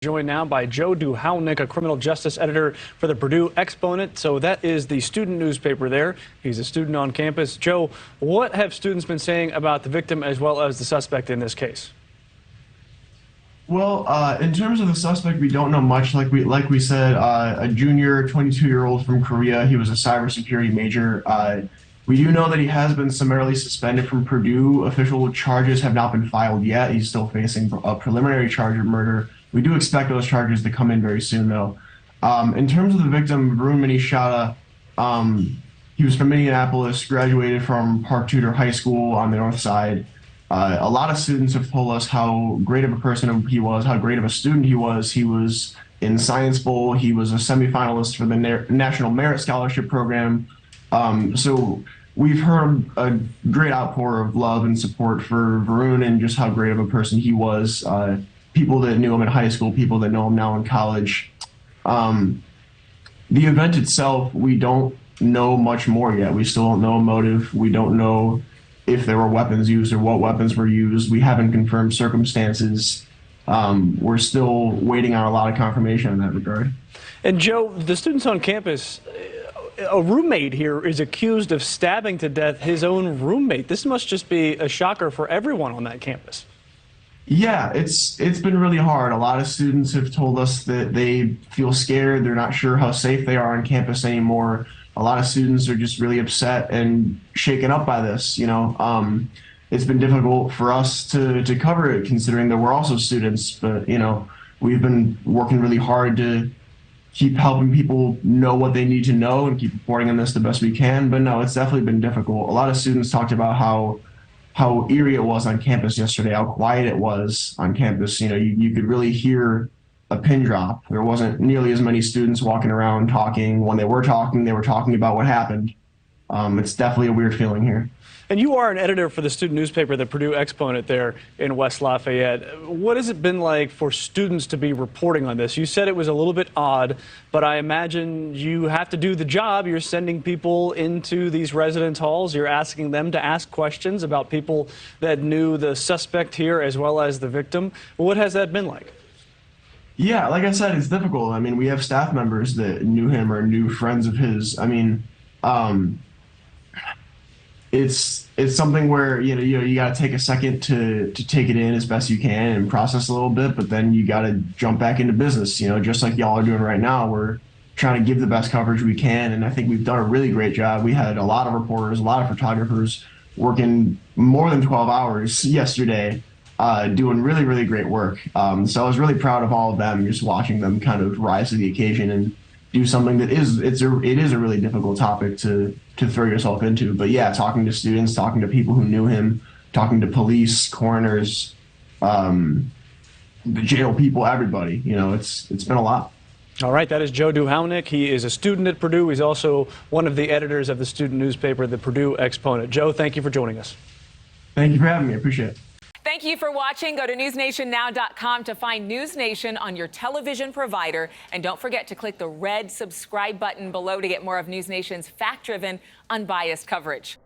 Joined now by Joe Duhownik, a criminal justice editor for the Purdue Exponent. So that is the student newspaper there. He's a student on campus. Joe, what have students been saying about the victim as well as the suspect in this case? Well, in terms of the suspect, we don't know much. Like we said, a junior, 22-year-old from Korea. He was a cybersecurity major. We do know that he has been summarily suspended from Purdue. Official charges have not been filed yet. He's still facing a preliminary charge of murder. We do expect those charges to come in very soon, though. In terms of the victim, Varun, he was from Minneapolis, graduated from Park Tudor High School on the north side. A lot of students have told us how great of a person he was, how great of a student he was. He was in Science Bowl. He was a semifinalist for the National Merit Scholarship Program. So we've heard a great outpour of love and support for Varun and just how great of a person he was. People that knew him in high school, people that know him now in college. The event itself, we don't know much more yet. We still don't know a motive. We don't know if there were weapons used or what weapons were used. We haven't confirmed circumstances. We're still waiting on a lot of confirmation in that regard. And Joe, the students on campus, a roommate here is accused of stabbing to death his own roommate. This must just be a shocker for everyone on that campus. Yeah, it's been really hard. A lot of students have told us that they feel scared. They're not sure how safe they are on campus anymore. A lot of students are just really upset and shaken up by this. It's been difficult for us to cover it, considering that we're also students. But we've been working really hard to keep helping people know what they need to know and keep reporting on this the best we can. But no, it's definitely been difficult. A lot of students talked about how eerie it was on campus yesterday, how quiet it was on campus. You could really hear a pin drop. There wasn't nearly as many students walking around talking. When they were talking about what happened. It's definitely a weird feeling here. And you are an editor for the student newspaper, the Purdue Exponent there in West Lafayette. What has it been like for students to be reporting on this? You said it was a little bit odd, but I imagine you have to do the job. You're sending people into these residence halls. You're asking them to ask questions about people that knew the suspect here as well as the victim. What has that been like? Yeah, like I said, it's difficult. I mean, we have staff members that knew him or knew friends of his. I mean, it's something where you got to take a second to take it in as best you can and process a little bit, but then you got to jump back into business. Just like y'all are doing right now. We're trying to give the best coverage we can, and I think we've done a really great job. We had a lot of reporters, a lot of photographers working more than 12 hours yesterday, doing really, really great work. So I was really proud of all of them, just watching them kind of rise to the occasion and do something that it is a really difficult topic to throw yourself into. But yeah, talking to students, talking to people who knew him, talking to police, coroners, the jail people, everybody. It's been a lot. All right, that is Joe Duhownik. He is a student at Purdue. He's also one of the editors of the student newspaper, the Purdue Exponent. Joe, thank you for joining us. Thank you for having me. I appreciate it. Thank you for watching. Go to newsnationnow.com to find NewsNation on your television provider. And don't forget to click the red subscribe button below to get more of NewsNation's fact-driven, unbiased coverage.